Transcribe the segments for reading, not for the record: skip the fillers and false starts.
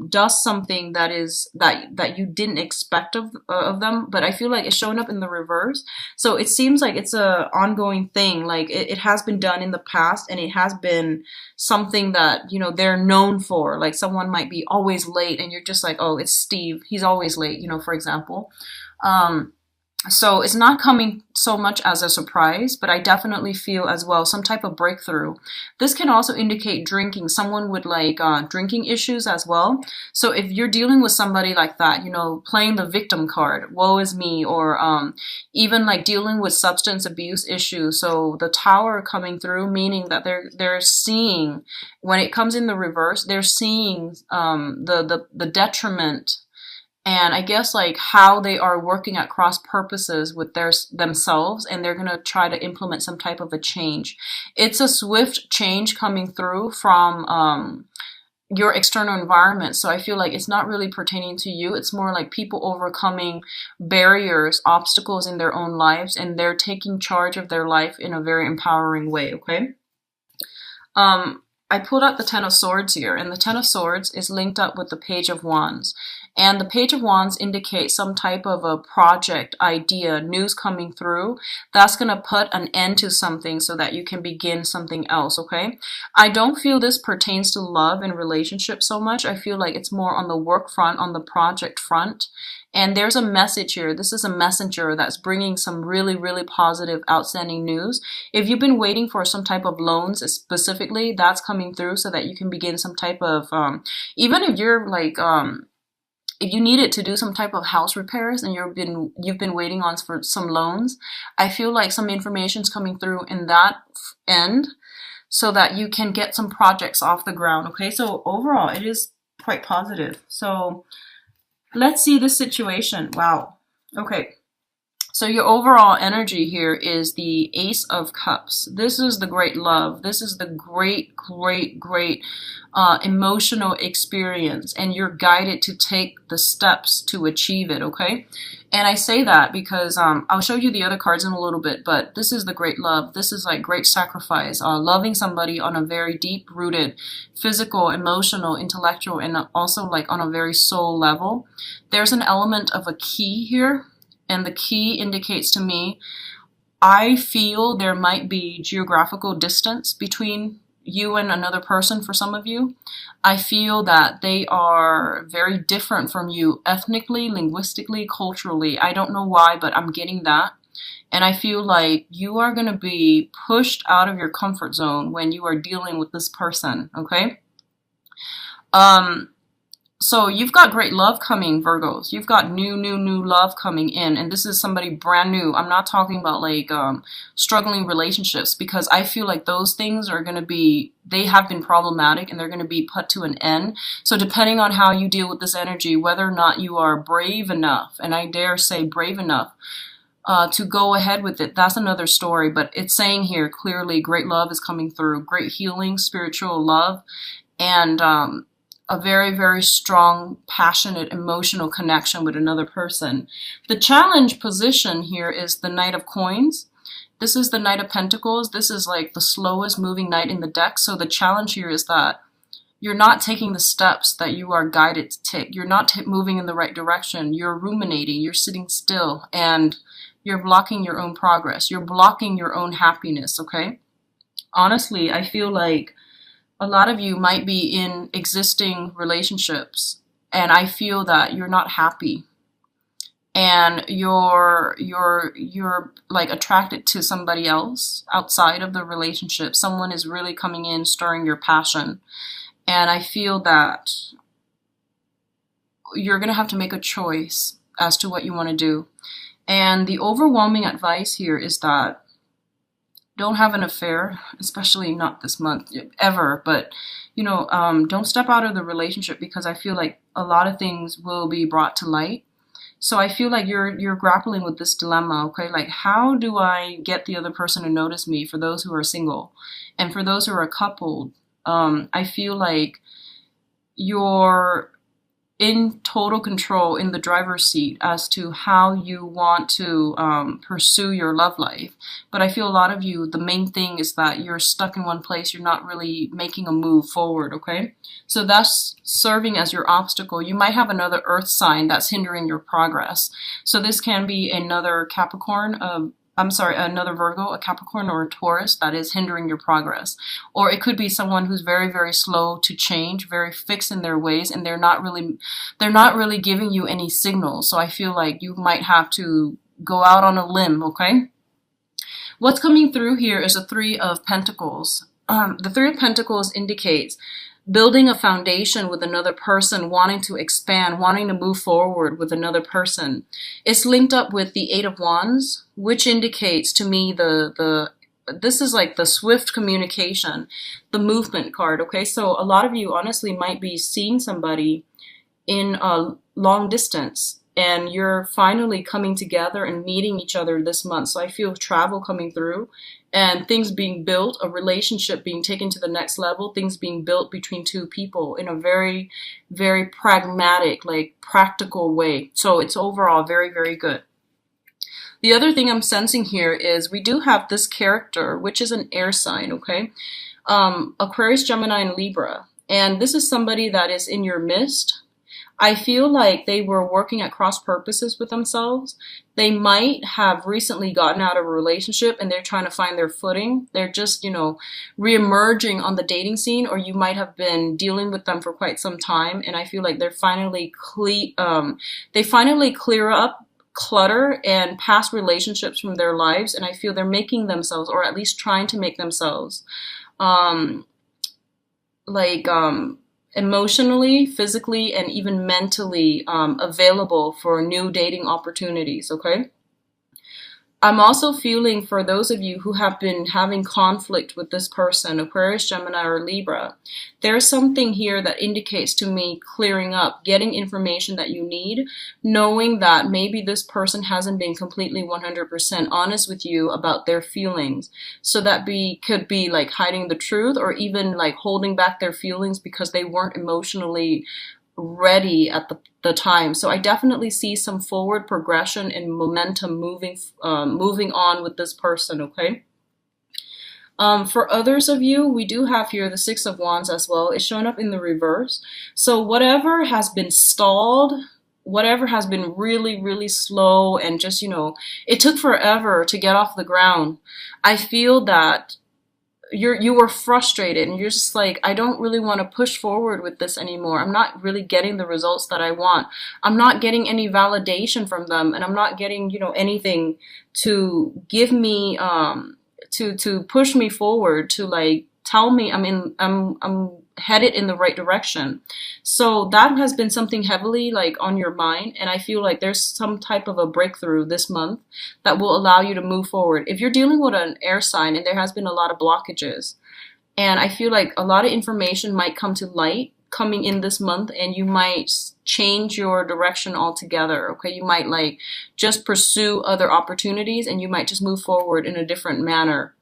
does something that you didn't expect of them, but I feel like it's showing up in the reverse. So it seems like it's a ongoing thing. Like it has been done in the past, and it has been something that, you know, they're known for. Like someone might be always late, and you're just like, oh, it's Steve. He's always late, you know, for example. Um, so it's not coming so much as a surprise, but I definitely feel as well some type of breakthrough. This can also indicate drinking, someone with like drinking issues as well. So if you're dealing with somebody like that, you know, playing the victim card, woe is me, or even like dealing with substance abuse issues. So the tower coming through, meaning that they're seeing, when it comes in the reverse, they're seeing the detriment, and I guess like how they are working at cross purposes with themselves, and they're going to try to implement some type of a change. It's a swift change coming through from your external environment. So I feel like it's not really pertaining to you. It's more like people overcoming barriers, obstacles in their own lives, and they're taking charge of their life in a very empowering way. Okay. I pulled out the Ten of Swords here, and the Ten of Swords is linked up with the Page of Wands. And the Page of Wands indicates some type of a project, idea, news coming through that's going to put an end to something so that you can begin something else, okay? I don't feel this pertains to love and relationships so much. I feel like it's more on the work front, on the project front. And there's a message here. This is a messenger that's bringing some really, really positive, outstanding news. If you've been waiting for some type of loans specifically, that's coming through so that you can begin some type of, even if you're like, if you needed to do some type of house repairs and you've been waiting on for some loans, I feel like some information's coming through in that end so that you can get some projects off the ground. Okay, so overall, it is quite positive. So let's see this situation. Wow. Okay. So your overall energy here is the Ace of Cups. This is the great love. This is the great, great, great emotional experience, and you're guided to take the steps to achieve it, okay? And I say that because I'll show you the other cards in a little bit, but this is the great love. This is like great sacrifice, loving somebody on a very deep-rooted physical, emotional, intellectual, and also like on a very soul level. There's an element of a key here. And the key indicates to me, I feel there might be geographical distance between you and another person for some of you. I feel that they are very different from you ethnically, linguistically, culturally. I don't know why, but I'm getting that. And I feel like you are going to be pushed out of your comfort zone when you are dealing with this person, okay? So you've got great love coming, Virgos. You've got new love coming in. And this is somebody brand new. I'm not talking about like struggling relationships, because I feel like those things are going to be, they have been problematic and they're going to be put to an end. So depending on how you deal with this energy, whether or not you are brave enough, and I dare say brave enough, to go ahead with it, that's another story. But it's saying here clearly great love is coming through, great healing, spiritual love, and a very, very strong, passionate, emotional connection with another person. The challenge position here is the Knight of Coins. This is the Knight of Pentacles. This is like the slowest moving knight in the deck. So the challenge here is that you're not taking the steps that you are guided to take. You're not moving in the right direction. You're ruminating. You're sitting still, and you're blocking your own progress. You're blocking your own happiness, okay? Honestly, I feel like a lot of you might be in existing relationships, and I feel that you're not happy, and you're like attracted to somebody else outside of the relationship. Someone is really coming in, stirring your passion, and I feel that you're going to have to make a choice as to what you want to do. And the overwhelming advice here is that don't have an affair, especially not this month, ever. But, you know, don't step out of the relationship, because I feel like a lot of things will be brought to light. So I feel like you're grappling with this dilemma, okay? Like, how do I get the other person to notice me, for those who are single? And for those who are coupled, I feel like you're in total control in the driver's seat as to how you want to pursue your love life. But I feel a lot of you, the main thing is that you're stuck in one place. You're not really making a move forward, okay? So that's serving as your obstacle. You might have another earth sign that's hindering your progress. So this can be another Capricorn, another Virgo, a Capricorn, or a Taurus that is hindering your progress. Or it could be someone who's very, very slow to change, very fixed in their ways, and they're not really giving you any signals. So I feel like you might have to go out on a limb, okay? What's coming through here is a Three of Pentacles. The Three of Pentacles indicates building a foundation with another person, wanting to expand, wanting to move forward with another person. It's linked up with the Eight of Wands, which indicates to me this is like the swift communication, the movement card, okay? So a lot of you honestly might be seeing somebody in a long distance, and you're finally coming together and meeting each other this month. So I feel travel coming through and things being built, a relationship being taken to the next level, things being built between two people in a very, very pragmatic, like practical way. So it's overall very, very good. The other thing I'm sensing here is we do have this character, which is an air sign, okay? Aquarius, Gemini, and Libra. And this is somebody that is in your midst. I feel like they were working at cross purposes with themselves. They might have recently gotten out of a relationship and they're trying to find their footing. They're just, re-emerging on the dating scene, or you might have been dealing with them for quite some time. And I feel like they're finally clear up clutter and past relationships from their lives. And I feel they're making themselves, or at least trying to make themselves, emotionally, physically, and even mentally available for new dating opportunities, okay? I'm also feeling for those of you who have been having conflict with this person, Aquarius, Gemini, or Libra, there's something here that indicates to me clearing up, getting information that you need, knowing that maybe this person hasn't been completely 100% honest with you about their feelings. So that could be like hiding the truth, or even like holding back their feelings because they weren't emotionally ready at the time. So I definitely see some forward progression and momentum moving on with this person, okay? For others of you, we do have here the Six of Wands as well. It's showing up in the reverse. So whatever has been stalled, whatever has been really, really slow and just, it took forever to get off the ground. I feel that you were frustrated and you're just like, I don't really want to push forward with this anymore. I'm not really getting the results that I want. I'm not getting any validation from them, and I'm not getting, anything to give me, to push me forward, to like tell me I'm headed in the right direction. So that has been something heavily like on your mind, and I feel like there's some type of a breakthrough this month that will allow you to move forward. If you're dealing with an air sign and there has been a lot of blockages, and I feel like a lot of information might come to light coming in this month, and you might change your direction altogether, okay? You might like just pursue other opportunities, and you might just move forward in a different manner.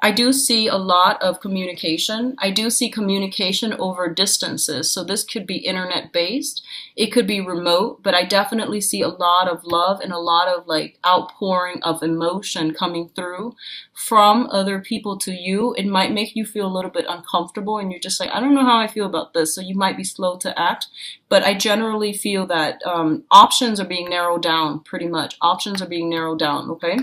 I do see a lot of communication. I do see communication over distances. So this could be internet based. It could be remote, but I definitely see a lot of love and a lot of like outpouring of emotion coming through from other people to you. It might make you feel a little bit uncomfortable and you're just like, I don't know how I feel about this. So you might be slow to act, but I generally feel that options are being narrowed down pretty much. Options are being narrowed down, okay?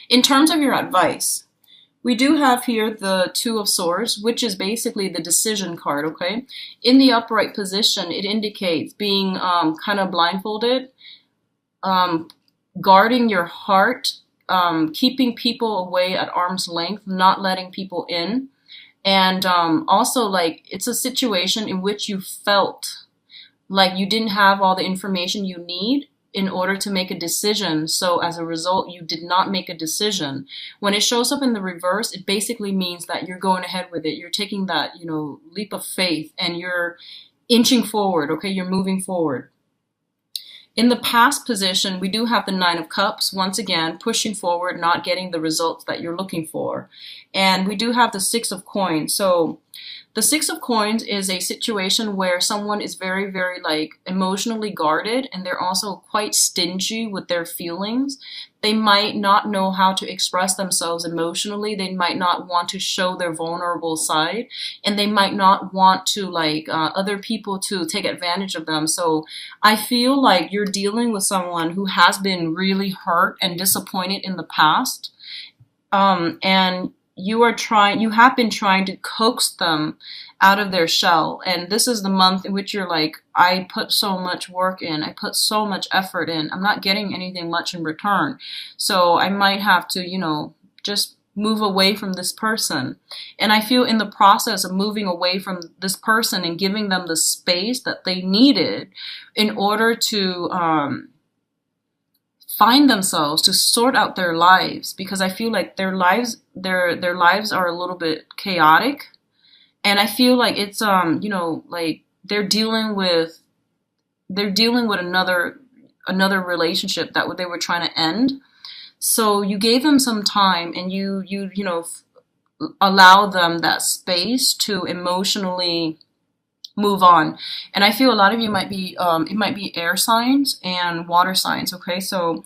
In terms of your advice, we do have here the Two of Swords, which is basically the decision card, okay? In the upright position, it indicates being kind of blindfolded, guarding your heart, keeping people away at arm's length, not letting people in. And also, like, it's a situation in which you felt like you didn't have all the information you need in order to make a decision. So as a result, you did not make a decision. When it shows up in the reverse, it basically means that you're going ahead with it. You're taking that, leap of faith and you're inching forward, okay? You're moving forward. In the past position, we do have the Nine of Cups, once again, pushing forward, not getting the results that you're looking for. And we do have the Six of Coins. So The Six of Coins is a situation where someone is very, very like emotionally guarded, and they're also quite stingy with their feelings. They might not know how to express themselves emotionally. They might not want to show their vulnerable side, and they might not want to like other people to take advantage of them. So I feel like you're dealing with someone who has been really hurt and disappointed in the past, and you have been trying to coax them out of their shell. And this is the month in which you're like, I put so much work in, I put so much effort in, I'm not getting anything much in return. So I might have to, just move away from this person. And I feel in the process of moving away from this person and giving them the space that they needed in order to, find themselves, to sort out their lives, because I feel like their lives are a little bit chaotic, and I feel like it's like they're dealing with another relationship that they were trying to end. So you gave them some time, and allow them that space to emotionally move on. And I feel a lot of you might be it might be air signs and water signs. Okay, so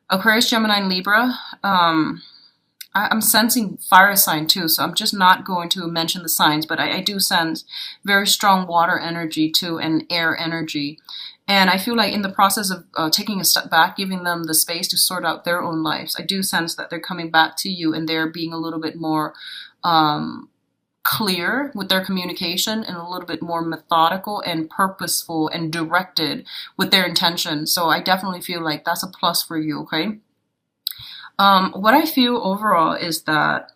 Aquarius, Gemini, and Libra. I'm sensing fire sign too, so I'm just not going to mention the signs, but I do sense very strong water energy too, and air energy. And I feel like in the process of taking a step back, giving them the space to sort out their own lives, I do sense that they're coming back to you, and they're being a little bit more clear with their communication, and a little bit more methodical and purposeful and directed with their intention. So I definitely feel like that's a plus for you, okay? What I feel overall is that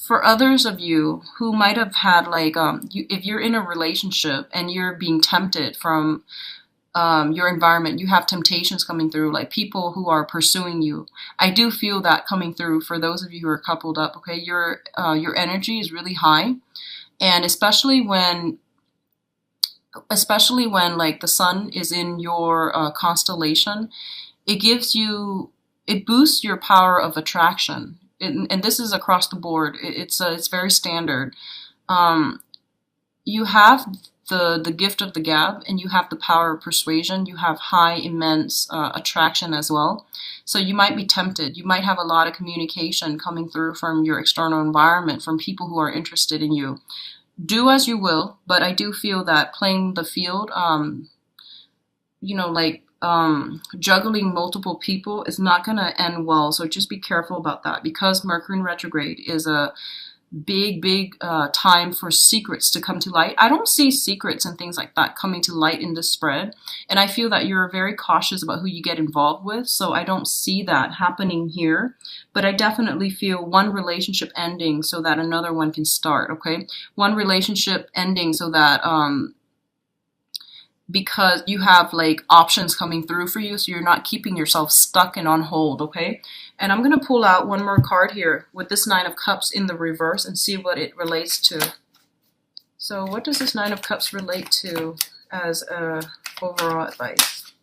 for others of you who might have had like, if you're in a relationship and you're being tempted from your environment, you have temptations coming through, like people who are pursuing you. I do feel that coming through for those of you who are coupled up. Okay, your energy is really high, and especially when like the sun is in your constellation, it boosts your power of attraction, and this is across the board. It's very standard. You have the gift of the gab, and you have the power of persuasion. You have high, immense attraction as well. So you might be tempted. You might have a lot of communication coming through from your external environment, from people who are interested in you. Do as you will, but I do feel that playing the field, juggling multiple people is not going to end well. So just be careful about that, because Mercury in retrograde is a big time for secrets to come to light. I don't see secrets and things like that coming to light in this spread, and I feel that you're very cautious about who you get involved with, so I don't see that happening here. But I definitely feel one relationship ending so that another one can start. Okay, one relationship ending so that because you have like options coming through for you, so you're not keeping yourself stuck and on hold. Okay, and I'm gonna pull out one more card here with this Nine of Cups in the reverse and see what it relates to. So what does this Nine of Cups relate to as overall advice?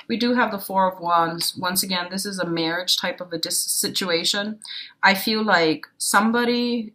We do have the Four of Wands. Once again, this is a marriage type of a situation. I feel like somebody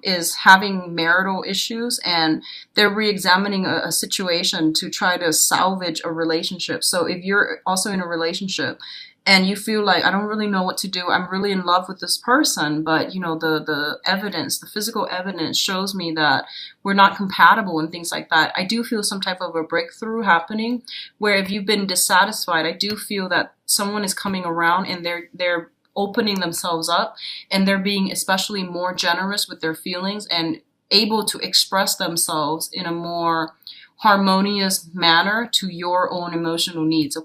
is having marital issues, and they're re-examining a situation to try to salvage a relationship. So if you're also in a relationship and you feel like, I don't really know what to do, I'm really in love with this person, but the evidence, the physical evidence shows me that we're not compatible and things like that, I do feel some type of a breakthrough happening, where if you've been dissatisfied, I do feel that someone is coming around, and they're opening themselves up, and they're being especially more generous with their feelings and able to express themselves in a more harmonious manner to your own emotional needs.